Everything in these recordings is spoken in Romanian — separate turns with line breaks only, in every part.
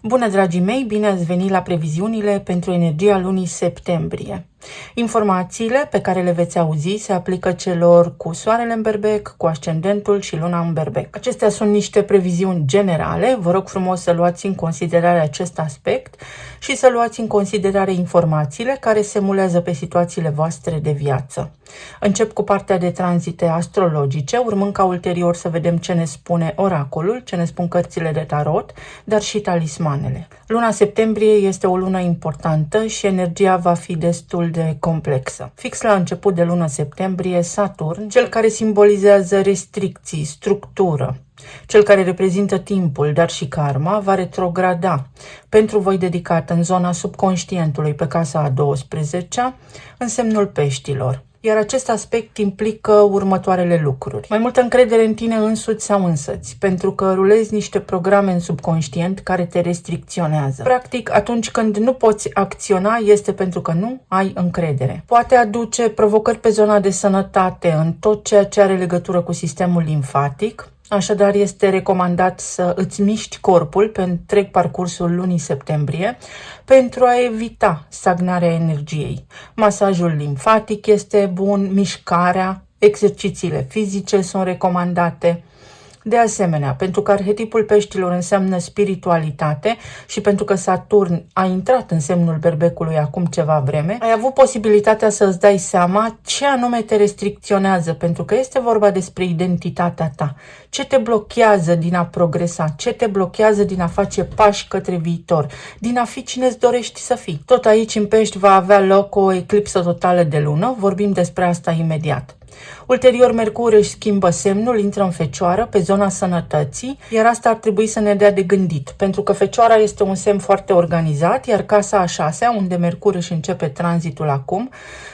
Bună, dragii mei, bine ați venit la previziunile pentru energia lunii septembrie. Informațiile pe care le veți auzi se aplică celor cu soarele în berbec, cu ascendentul și luna în berbec. Acestea sunt niște previziuni generale, vă rog frumos să luați în considerare acest aspect și să luați în considerare informațiile care se mulează pe situațiile voastre de viață. Încep cu partea de tranzite astrologice, urmând ca ulterior să vedem ce ne spune oracolul, ce ne spun cărțile de tarot, dar și talismanele. Luna septembrie este o lună importantă și energia va fi destul de complexă. Fix la început de lună septembrie, Saturn, cel care simbolizează restricții, structură, cel care reprezintă timpul, dar și karma, va retrograda pentru voi dedicat în zona subconștientului pe casa a 12-a, în semnul peștilor. Iar acest aspect implică următoarele lucruri. Mai multă încredere în tine însuți sau însăți, pentru că rulezi niște programe în subconștient care te restricționează. Practic, atunci când nu poți acționa, este pentru că nu ai încredere. Poate aduce provocări pe zona de sănătate în tot ceea ce are legătură cu sistemul limfatic. Așadar, este recomandat să îți miști corpul pe întreg parcursul lunii septembrie pentru a evita stagnarea energiei. Masajul limfatic este bun, mișcarea, exercițiile fizice sunt recomandate. De asemenea, pentru că arhetipul peștilor înseamnă spiritualitate și pentru că Saturn a intrat în semnul berbecului acum ceva vreme, ai avut posibilitatea să îți dai seama ce anume te restricționează, pentru că este vorba despre identitatea ta. Ce te blochează din a progresa, ce te blochează din a face pași către viitor, din a fi cine îți dorești să fii. Tot aici în pești va avea loc o eclipsă totală de lună, vorbim despre asta imediat. Ulterior, Mercur își schimbă semnul, intră în Fecioară, pe zona sănătății, iar asta ar trebui să ne dea de gândit, pentru că Fecioara este un semn foarte organizat, iar casa a 6-a, unde Mercur își începe tranzitul acum,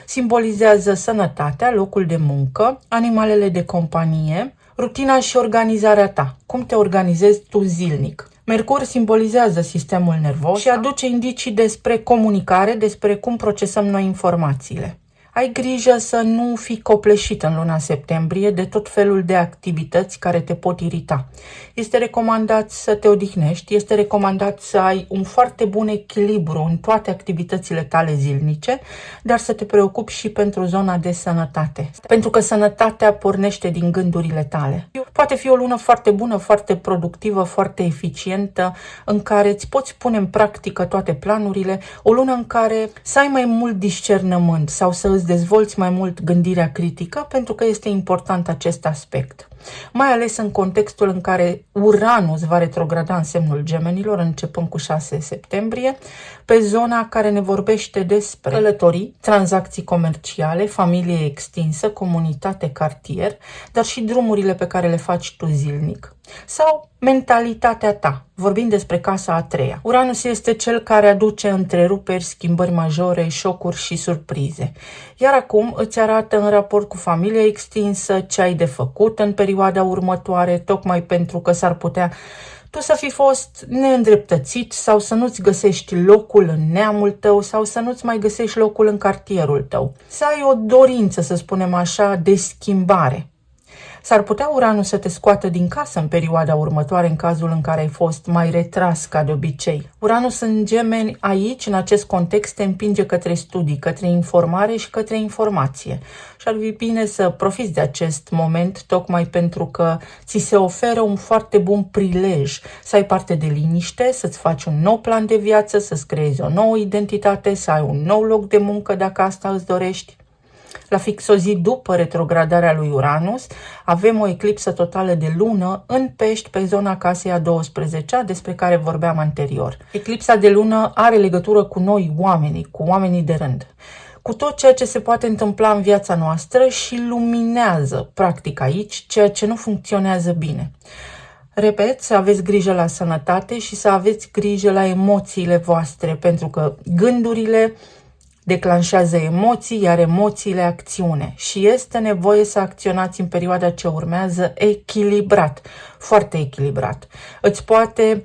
simbolizează sănătatea, locul de muncă, animalele de companie, rutina și organizarea ta, cum te organizezi tu zilnic. Mercur simbolizează sistemul nervos și aduce indicii despre comunicare, despre cum procesăm noi informațiile. Ai grijă să nu fii copleșit în luna septembrie de tot felul de activități care te pot irita. Este recomandat să te odihnești, este recomandat să ai un foarte bun echilibru în toate activitățile tale zilnice, dar să te preocupi și pentru zona de sănătate. Pentru că sănătatea pornește din gândurile tale. Poate fi o lună foarte bună, foarte productivă, foarte eficientă, în care îți poți pune în practică toate planurile, o lună în care să ai mai mult discernământ sau să îți dezvolți mai mult gândirea critică, pentru că este important acest aspect. Mai ales în contextul în care Uranus va retrograda în semnul Gemenilor, începând cu 6 septembrie, pe zona care ne vorbește despre călătorii, tranzacții comerciale, familie extinsă, comunitate, cartier, dar și drumurile pe care le faci tu zilnic. Sau mentalitatea ta, vorbind despre casa a 3-a. Uranus este cel care aduce întreruperi, schimbări majore, șocuri și surprize. Iar acum îți arată în raport cu familia extinsă ce ai de făcut în perioada următoare, tocmai pentru că s-ar putea tu să fi fost neîndreptățit sau să nu-ți găsești locul în neamul tău sau să nu-ți mai găsești locul în cartierul tău. Să ai o dorință, să spunem așa, de schimbare. S-ar putea Uranus să te scoată din casă în perioada următoare în cazul în care ai fost mai retras ca de obicei. Uranus în Gemeni aici, în acest context, te împinge către studii, către informare și către informație. Și ar fi bine să profiți de acest moment tocmai pentru că ți se oferă un foarte bun prilej să ai parte de liniște, să-ți faci un nou plan de viață, să-ți creezi o nouă identitate, să ai un nou loc de muncă dacă asta îți dorești. La fix o zi după retrogradarea lui Uranus, avem o eclipsă totală de lună în pești pe zona casei a 12-a, despre care vorbeam anterior. Eclipsa de lună are legătură cu noi oamenii, cu oamenii de rând, cu tot ceea ce se poate întâmpla în viața noastră și luminează, practic aici, ceea ce nu funcționează bine. Repet, să aveți grijă la sănătate și să aveți grijă la emoțiile voastre, pentru că gândurile declanșează emoții, iar emoțiile acțiune. Și este nevoie să acționați în perioada ce urmează echilibrat, foarte echilibrat. Îți poate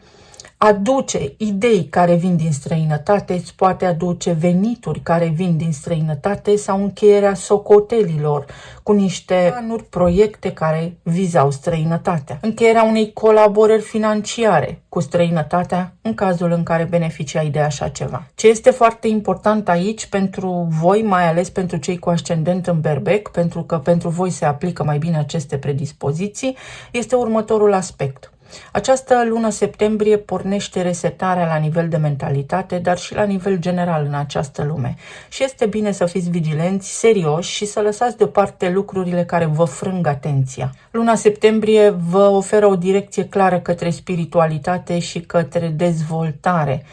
aduce idei care vin din străinătate, îți poate aduce venituri care vin din străinătate sau încheierea socotelilor cu niște planuri, proiecte care vizau străinătatea. Încheierea unei colaborări financiare cu străinătatea în cazul în care beneficiai de așa ceva. Ce este foarte important aici pentru voi, mai ales pentru cei cu ascendent în berbec, pentru că pentru voi se aplică mai bine aceste predispoziții, este următorul aspect. Această lună septembrie pornește resetarea la nivel de mentalitate, dar și la nivel general în această lume. Și este bine să fiți vigilenți, serioși și să lăsați deoparte lucrurile care vă frâng atenția. Luna septembrie vă oferă o direcție clară către spiritualitate și către dezvoltare.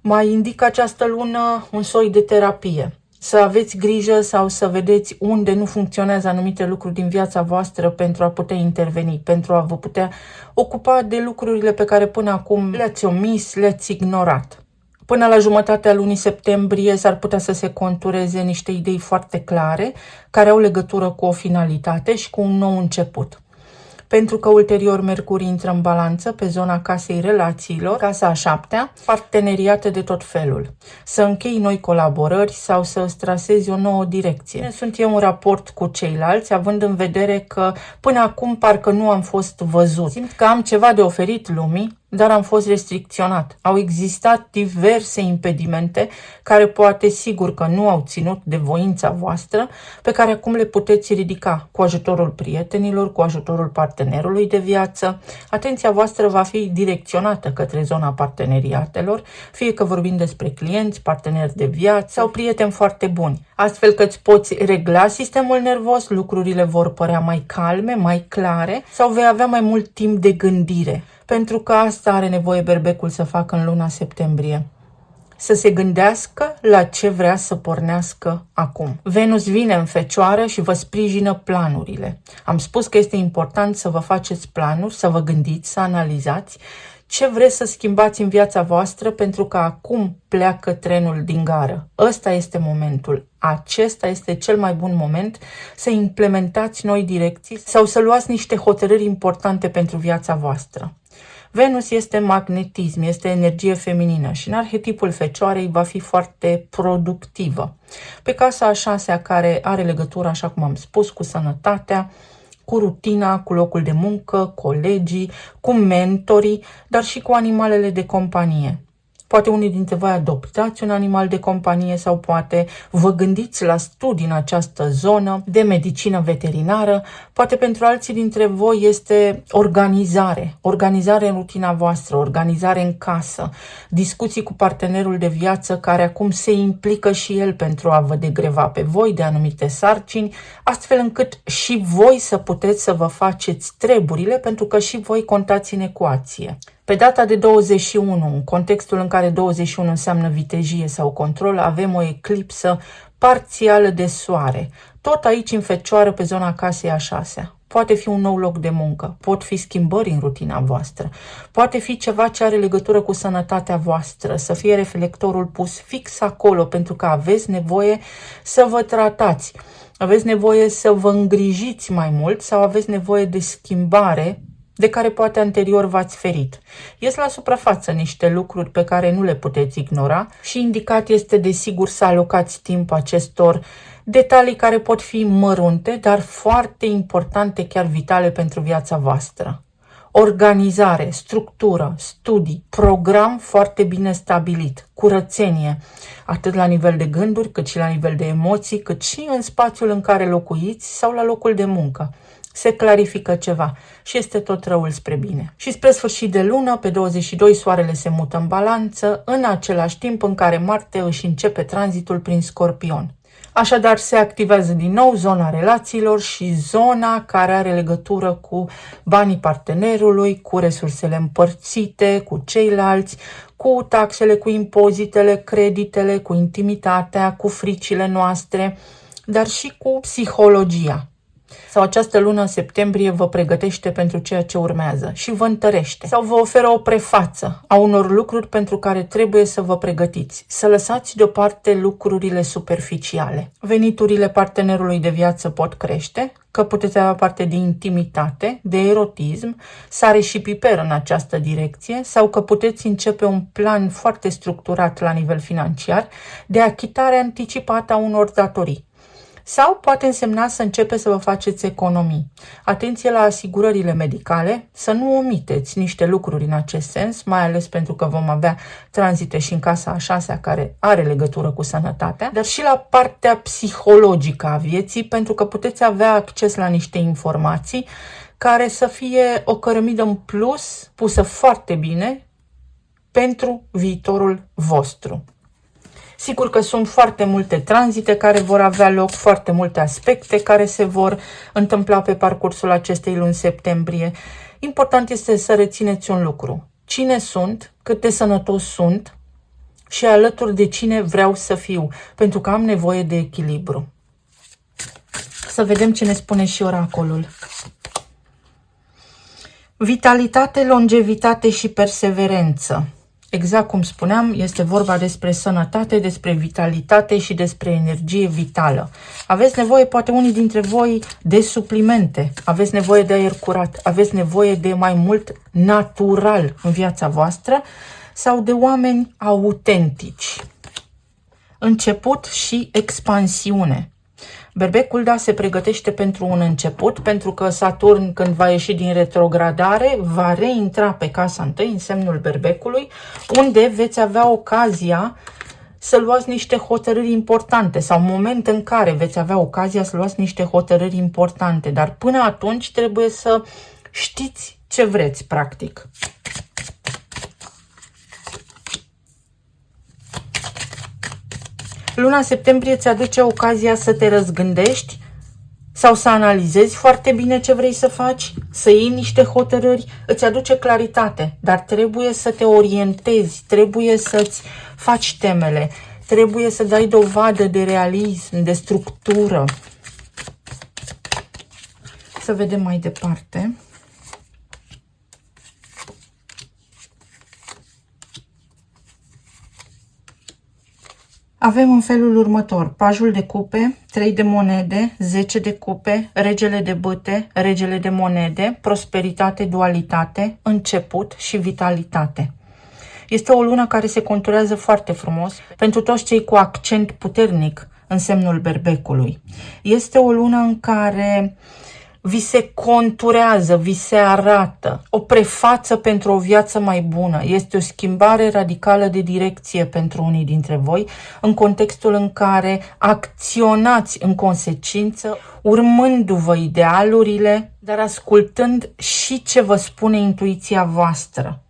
Mai indică această lună un soi de terapie. Să aveți grijă sau să vedeți unde nu funcționează anumite lucruri din viața voastră pentru a putea interveni, pentru a vă putea ocupa de lucrurile pe care până acum le-ați omis, le-ați ignorat. Până la jumătatea lunii septembrie s-ar putea să se contureze niște idei foarte clare care au legătură cu o finalitate și cu un nou început. Pentru că ulterior Mercur intră în balanță pe zona casei relațiilor, casa a 7-a, parteneriate de tot felul. Să închei noi colaborări sau să îți trasezi o nouă direcție. Sunt eu în raport cu ceilalți, având în vedere că până acum parcă nu am fost văzut. Simt că am ceva de oferit lumii, dar am fost restricționat. Au existat diverse impedimente care poate sigur că nu au ținut de voința voastră, pe care acum le puteți ridica cu ajutorul prietenilor, cu ajutorul partenerului de viață. Atenția voastră va fi direcționată către zona parteneriatelor, fie că vorbim despre clienți, parteneri de viață sau prieteni foarte buni. Astfel că îți poți regla sistemul nervos, lucrurile vor părea mai calme, mai clare sau vei avea mai mult timp de gândire. Pentru că asta are nevoie berbecul să facă în luna septembrie. Să se gândească la ce vrea să pornească acum. Venus vine în Fecioară și vă sprijină planurile. Am spus că este important să vă faceți planuri, să vă gândiți, să analizați ce vreți să schimbați în viața voastră, pentru că acum pleacă trenul din gară. Ăsta este momentul. Acesta este cel mai bun moment să implementați noi direcții sau să luați niște hotărâri importante pentru viața voastră. Venus este magnetism, este energie feminină și în arhetipul Fecioarei va fi foarte productivă. Pe casa a 6-a, care are legătură, așa cum am spus, cu sănătatea, cu rutina, cu locul de muncă, colegii, cu mentorii, dar și cu animalele de companie. Poate unii dintre voi adoptați un animal de companie sau poate vă gândiți la studii în această zonă de medicină veterinară. Poate pentru alții dintre voi este organizare în rutina voastră, organizare în casă, discuții cu partenerul de viață care acum se implică și el pentru a vă degreva pe voi de anumite sarcini, astfel încât și voi să puteți să vă faceți treburile, pentru că și voi contați în ecuație. Pe data de 21, în contextul în care 21 înseamnă vitejie sau control, avem o eclipsă parțială de soare. Tot aici în Fecioară, pe zona casei a 6-a. Poate fi un nou loc de muncă, pot fi schimbări în rutina voastră, poate fi ceva ce are legătură cu sănătatea voastră, să fie reflectorul pus fix acolo, pentru că aveți nevoie să vă tratați, aveți nevoie să vă îngrijiți mai mult sau aveți nevoie de schimbare de care poate anterior v-ați ferit. Ies la suprafață niște lucruri pe care nu le puteți ignora și indicat este desigur să alocați timp acestor detalii care pot fi mărunte, dar foarte importante, chiar vitale pentru viața voastră. Organizare, structură, studii, program foarte bine stabilit, curățenie, atât la nivel de gânduri, cât și la nivel de emoții, cât și în spațiul în care locuiți sau la locul de muncă. Se clarifică ceva și este tot răul spre bine. Și spre sfârșit de lună, pe 22, soarele se mută în balanță, în același timp în care Marte își începe tranzitul prin Scorpion. Așadar, se activează din nou zona relațiilor și zona care are legătură cu banii partenerului, cu resursele împărțite, cu ceilalți, cu taxele, cu impozitele, creditele, cu intimitatea, cu fricile noastre, dar și cu psihologia. Sau această lună septembrie vă pregătește pentru ceea ce urmează și vă întărește. Sau vă oferă o prefață a unor lucruri pentru care trebuie să vă pregătiți. Să lăsați deoparte lucrurile superficiale. Veniturile partenerului de viață pot crește, că puteți avea parte de intimitate, de erotism, sare și piper în această direcție, sau că puteți începe un plan foarte structurat la nivel financiar de achitare anticipată a unor datorii. Sau poate însemna să începeți să vă faceți economii. Atenție la asigurările medicale, să nu omiteți niște lucruri în acest sens, mai ales pentru că vom avea tranzite și în casa a 6-a care are legătură cu sănătatea, dar și la partea psihologică a vieții, pentru că puteți avea acces la niște informații care să fie o cărămidă în plus, pusă foarte bine pentru viitorul vostru. Sigur că sunt foarte multe tranzite care vor avea loc, foarte multe aspecte care se vor întâmpla pe parcursul acestei luni septembrie. Important este să rețineți un lucru. Cine sunt, cât de sănătos sunt și alături de cine vreau să fiu, pentru că am nevoie de echilibru. Să vedem ce ne spune și oracolul. Vitalitate, longevitate și perseverență. Exact cum spuneam, este vorba despre sănătate, despre vitalitate și despre energie vitală. Aveți nevoie, poate unii dintre voi, de suplimente, aveți nevoie de aer curat, aveți nevoie de mai mult natural în viața voastră sau de oameni autentici. Început și expansiune. Berbecul, da, se pregătește pentru un început, pentru că Saturn, când va ieși din retrogradare, va reintra pe casa întâi, în semnul Berbecului, unde veți avea ocazia să luați niște hotărâri importante sau moment în care veți avea ocazia să luați niște hotărâri importante. Dar până atunci trebuie să știți ce vreți, practic. Luna septembrie îți aduce ocazia să te răzgândești sau să analizezi foarte bine ce vrei să faci, să iei niște hotărâri, îți aduce claritate, dar trebuie să te orientezi, trebuie să-ți faci temele, trebuie să dai dovadă de realism, de structură. Să vedem mai departe. Avem în felul următor: pajul de cupe, 3 de monede, 10 de cupe, regele de bâte, regele de monede, prosperitate, dualitate, început și vitalitate. Este o lună care se conturează foarte frumos pentru toți cei cu accent puternic în semnul Berbecului. Este o lună în care vi se conturează, vi se arată o prefață pentru o viață mai bună. Este o schimbare radicală de direcție pentru unii dintre voi, în contextul în care acționați în consecință, urmându-vă idealurile, dar ascultând și ce vă spune intuiția voastră.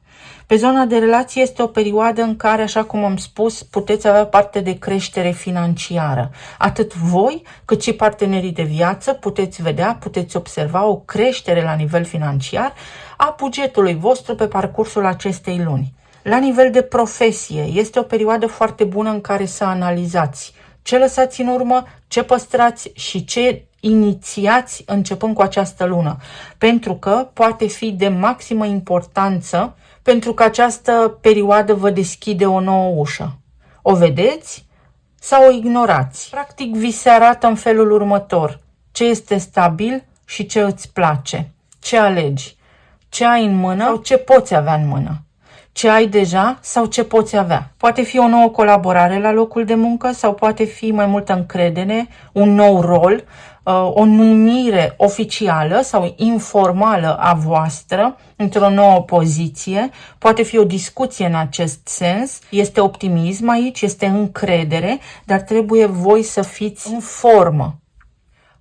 Pe zona de relație este o perioadă în care, așa cum am spus, puteți avea parte de creștere financiară. Atât voi, cât și partenerii de viață puteți vedea, puteți observa o creștere la nivel financiar a bugetului vostru pe parcursul acestei luni. La nivel de profesie, este o perioadă foarte bună în care să analizați ce lăsați în urmă, ce păstrați și ce inițiați începând cu această lună. Pentru că poate fi de maximă importanță, pentru că această perioadă vă deschide o nouă ușă. O vedeți sau o ignorați? Practic vi se arată în felul următor: ce este stabil și ce îți place, ce alegi, ce ai în mână sau ce poți avea în mână, ce ai deja sau ce poți avea. Poate fi o nouă colaborare la locul de muncă sau poate fi mai multă încredere, un nou rol, o numire oficială sau informală a voastră într-o nouă poziție. Poate fi o discuție în acest sens. Este optimism aici, este încredere, dar trebuie voi să fiți în formă.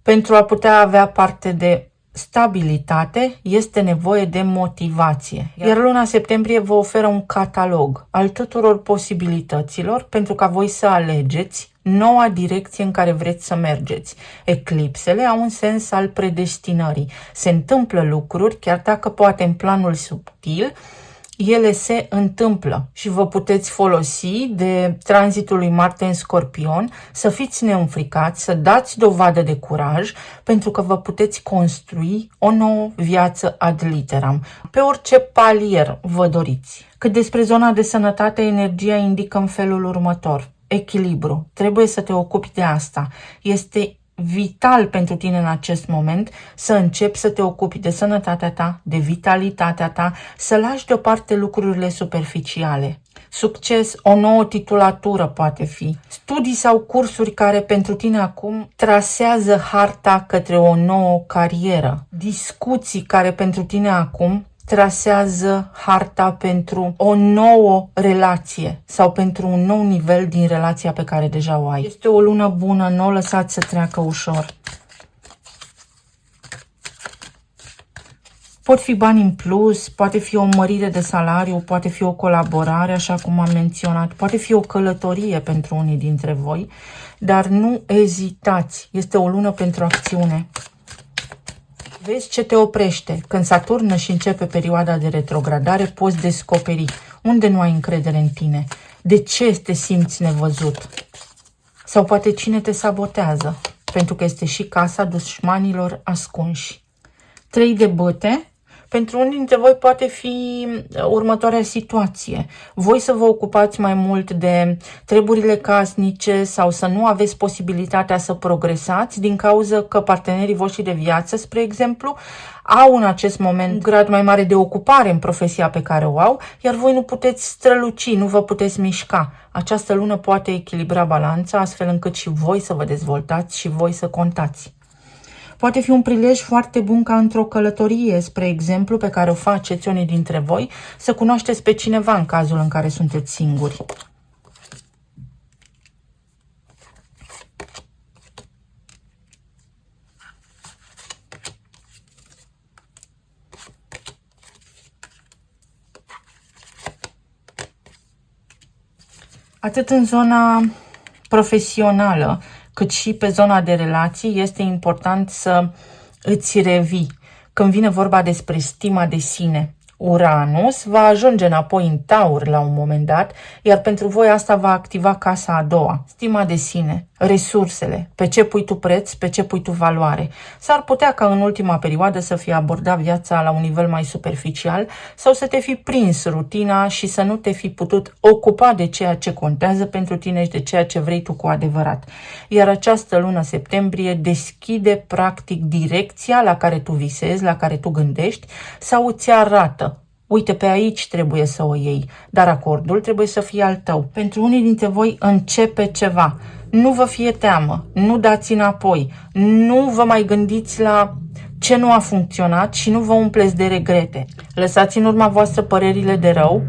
Pentru a putea avea parte de stabilitate, este nevoie de motivație. Iar luna septembrie vă oferă un catalog al tuturor posibilităților pentru ca voi să alegeți noua direcție în care vreți să mergeți. Eclipsele au un sens al predestinării. Se întâmplă lucruri, chiar dacă poate în planul subtil ele se întâmplă și vă puteți folosi de tranzitul lui Marte în Scorpion, să fiți neînfricați, să dați dovadă de curaj, pentru că vă puteți construi o nouă viață ad literam, pe orice palier vă doriți. Cât despre zona de sănătate, energia indică în felul următor: echilibru. Trebuie să te ocupi de asta. Este vital pentru tine în acest moment să începi să te ocupi de sănătatea ta, de vitalitatea ta, să lași deoparte lucrurile superficiale. Succes, o nouă titulatură poate fi, studii sau cursuri care pentru tine acum trasează harta către o nouă carieră, discuții care pentru tine acum trasează harta pentru o nouă relație sau pentru un nou nivel din relația pe care deja o ai. Este o lună bună, nu o lăsați să treacă ușor. Pot fi bani în plus, poate fi o mărire de salariu, poate fi o colaborare, așa cum am menționat, poate fi o călătorie pentru unii dintre voi, dar nu ezitați, este o lună pentru acțiune. Vezi ce te oprește. Când Saturn își începe perioada de retrogradare, poți descoperi unde nu ai încredere în tine, de ce te simți nevăzut sau poate cine te sabotează, pentru că este și casa dușmanilor ascunși. 3 de bâte. Pentru unii dintre voi poate fi următoarea situație. Voi să vă ocupați mai mult de treburile casnice sau să nu aveți posibilitatea să progresați din cauza că partenerii voștri de viață, spre exemplu, au în acest moment un grad mai mare de ocupare în profesia pe care o au, iar voi nu puteți străluci, nu vă puteți mișca. Această lună poate echilibra balanța astfel încât și voi să vă dezvoltați și voi să contați. Poate fi un prilej foarte bun ca într-o călătorie, spre exemplu, pe care o faceți unii dintre voi, să cunoașteți pe cineva în cazul în care sunteți singuri. Atât în zona profesională, cât și pe zona de relații, este important să îți revii. Când vine vorba despre stima de sine, Uranus va ajunge înapoi în Taur la un moment dat, iar pentru voi asta va activa casa a doua. Stima de sine, resursele, pe ce pui tu preț, pe ce pui tu valoare. S-ar putea ca în ultima perioadă să fie abordat viața la un nivel mai superficial sau să te fi prins rutina și să nu te fi putut ocupa de ceea ce contează pentru tine și de ceea ce vrei tu cu adevărat. Iar această lună septembrie deschide practic direcția la care tu visezi, la care tu gândești sau îți arată: uite, pe aici trebuie să o iei, dar acordul trebuie să fie al tău. Pentru unii dintre voi începe ceva. Nu vă fie teamă, nu dați înapoi, nu vă mai gândiți la ce nu a funcționat și nu vă umpleți de regrete. Lăsați în urma voastră părerile de rău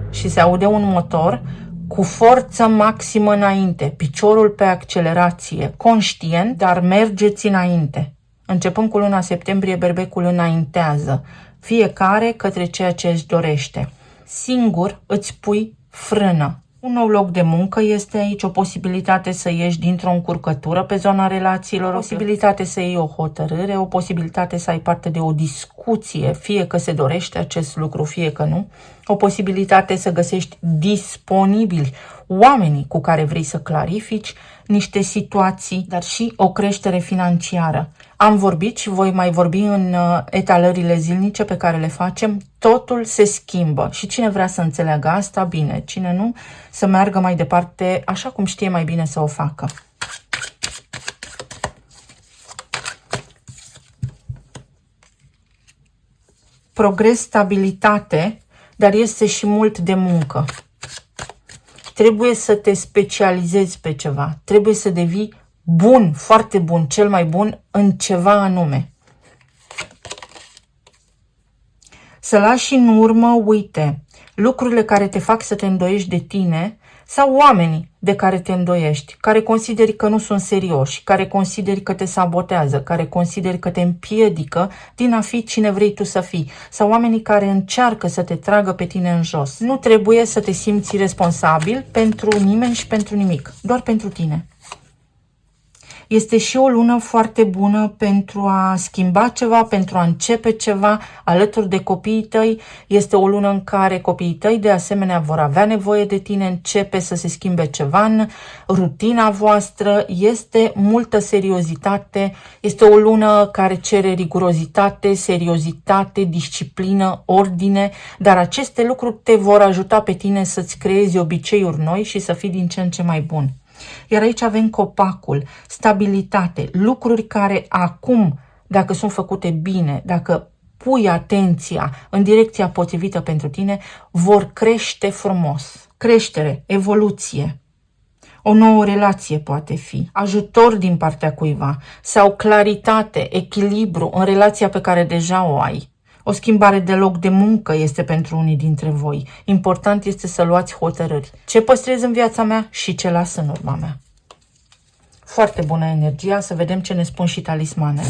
și se aude un motor cu forță maximă înainte, piciorul pe accelerație, conștient, dar mergeți înainte. Începând cu luna septembrie, berbecul înaintează, fiecare către ceea ce își dorește. Singur îți pui frână. Un nou loc de muncă este aici, o posibilitate să ieși dintr-o încurcătură pe zona relațiilor, o posibilitate să iei o hotărâre, o posibilitate să ai parte de o discuție, fie că se dorește acest lucru, fie că nu, o posibilitate să găsești disponibili oamenii cu care vrei să clarifici niște situații, dar și o creștere financiară. Am vorbit și voi mai vorbi în etalările zilnice pe care le facem. Totul se schimbă și cine vrea să înțeleagă asta, bine, cine nu, să meargă mai departe așa cum știe mai bine să o facă. Progres, stabilitate, dar este și mult de muncă. Trebuie să te specializezi pe ceva, trebuie să devii bun, foarte bun, cel mai bun în ceva anume. Să lași în urmă, uite, lucrurile care te fac să te îndoiești de tine sau oamenii de care te îndoiești, care consideri că nu sunt serioși, care consideri că te sabotează, care consideri că te împiedică din a fi cine vrei tu să fii, sau oamenii care încearcă să te tragă pe tine în jos. Nu trebuie să te simți responsabil pentru nimeni și pentru nimic, doar pentru tine. Este și o lună foarte bună pentru a schimba ceva, pentru a începe ceva alături de copiii tăi. Este o lună în care copiii tăi de asemenea vor avea nevoie de tine, începe să se schimbe ceva în rutina voastră, este multă seriozitate, este o lună care cere rigurozitate, seriozitate, disciplină, ordine, dar aceste lucruri te vor ajuta pe tine să-ți creezi obiceiuri noi și să fii din ce în ce mai bun. Iar aici avem copacul, stabilitate, lucruri care acum, dacă sunt făcute bine, dacă pui atenția în direcția potrivită pentru tine, vor crește frumos. Creștere, evoluție, o nouă relație poate fi, ajutor din partea cuiva sau claritate, echilibru în relația pe care deja o ai. O schimbare de loc de muncă este pentru unii dintre voi. Important este să luați hotărâri. Ce păstrez în viața mea și ce las în urma mea. Foarte bună energia, să vedem ce ne spun și talismanele.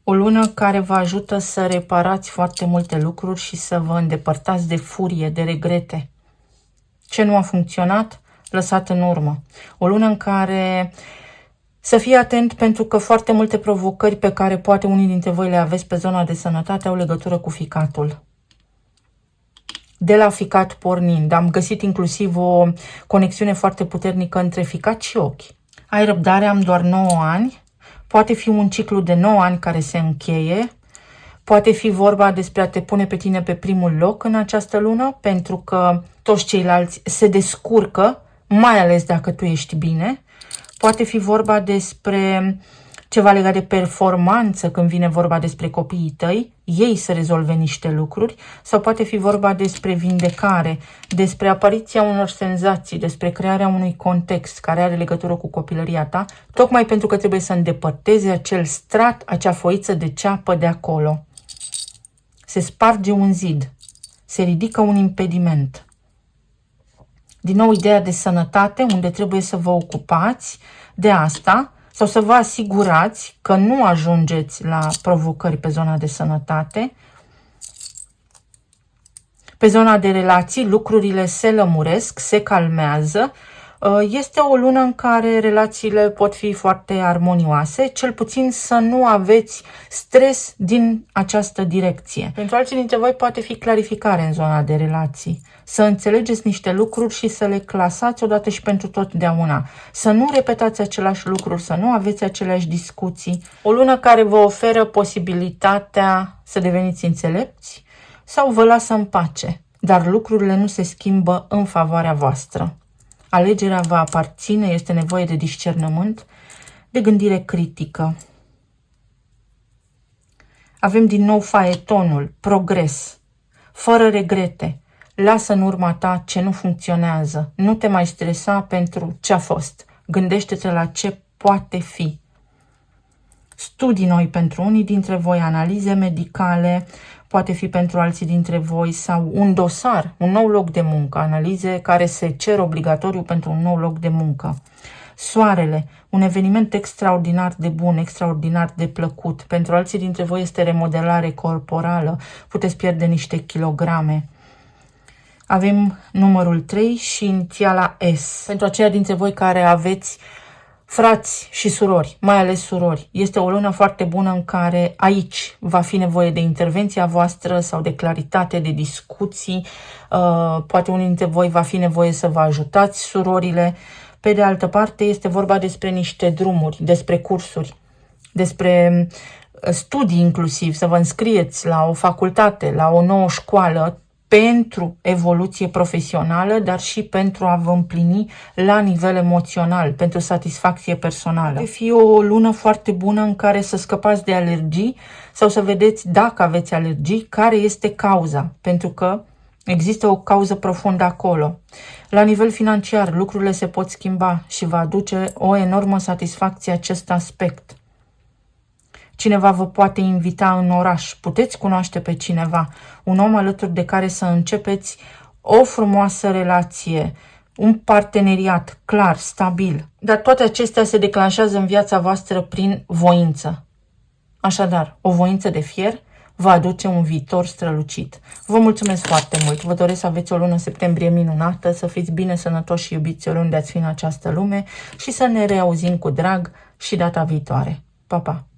O lună care vă ajută să reparați foarte multe lucruri și să vă îndepărtați de furie, de regrete. Ce nu a funcționat, lăsat în urmă. O lună în care să fii atent pentru că foarte multe provocări pe care poate unii dintre voi le aveți pe zona de sănătate au legătură cu ficatul. De la ficat pornind, am găsit inclusiv o conexiune foarte puternică între ficat și ochi. Ai răbdare, am doar 9 ani. Poate fi un ciclu de 9 ani care se încheie. Poate fi vorba despre a te pune pe tine pe primul loc în această lună, pentru că toți ceilalți se descurcă, mai ales dacă tu ești bine. Poate fi vorba despre ceva legat de performanță când vine vorba despre copiii tăi, ei să rezolve niște lucruri, sau poate fi vorba despre vindecare, despre apariția unor senzații, despre crearea unui context care are legătură cu copilăria ta, tocmai pentru că trebuie să îndepărtezi acel strat, acea foiță de ceapă de acolo. Se sparge un zid, se ridică un impediment. Din nou, ideea de sănătate, unde trebuie să vă ocupați de asta sau să vă asigurați că nu ajungeți la provocări pe zona de sănătate. Pe zona de relații, lucrurile se lămuresc, se calmează. Este o lună în care relațiile pot fi foarte armonioase, cel puțin să nu aveți stres din această direcție. Pentru alții dintre voi poate fi clarificare în zona de relații. Să înțelegeți niște lucruri și să le clasați odată și pentru totdeauna. Să nu repetați același lucruri, să nu aveți aceleași discuții. O lună care vă oferă posibilitatea să deveniți înțelepți sau vă lasă în pace, dar lucrurile nu se schimbă în favoarea voastră. Alegerea vă aparține, este nevoie de discernământ, de gândire critică. Avem din nou faetonul, progres, fără regrete. Lasă în urma ta ce nu funcționează. Nu te mai stresa pentru ce a fost. Gândește-te la ce poate fi. Studii noi pentru unii dintre voi, analize medicale, poate fi pentru alții dintre voi, sau un dosar, un nou loc de muncă, analize care se cer obligatoriu pentru un nou loc de muncă. Soarele, un eveniment extraordinar de bun, extraordinar de plăcut. Pentru alții dintre voi este remodelare corporală, puteți pierde niște kilograme. Avem numărul 3 și inițiala S. Pentru aceia dintre voi care aveți frați și surori, mai ales surori, este o lună foarte bună în care aici va fi nevoie de intervenția voastră sau de claritate, de discuții. Poate unii dintre voi va fi nevoie să vă ajutați surorile. Pe de altă parte, este vorba despre niște drumuri, despre cursuri, despre studii inclusiv, să vă înscrieți la o facultate, la o nouă școală, pentru evoluție profesională, dar și pentru a vă împlini la nivel emoțional, pentru satisfacție personală. Poate fi o lună foarte bună în care să scăpați de alergii sau să vedeți, dacă aveți alergii, care este cauza, pentru că există o cauză profundă acolo. La nivel financiar, lucrurile se pot schimba și va aduce o enormă satisfacție acest aspect. Cineva vă poate invita în oraș, puteți cunoaște pe cineva, un om alături de care să începeți o frumoasă relație, un parteneriat clar, stabil. Dar toate acestea se declanșează în viața voastră prin voință. Așadar, o voință de fier vă aduce un viitor strălucit. Vă mulțumesc foarte mult, vă doresc să aveți o lună septembrie minunată, să fiți bine, sănătoși și iubiți oriunde ați fi în această lume și să ne reauzim cu drag și data viitoare. Pa, pa!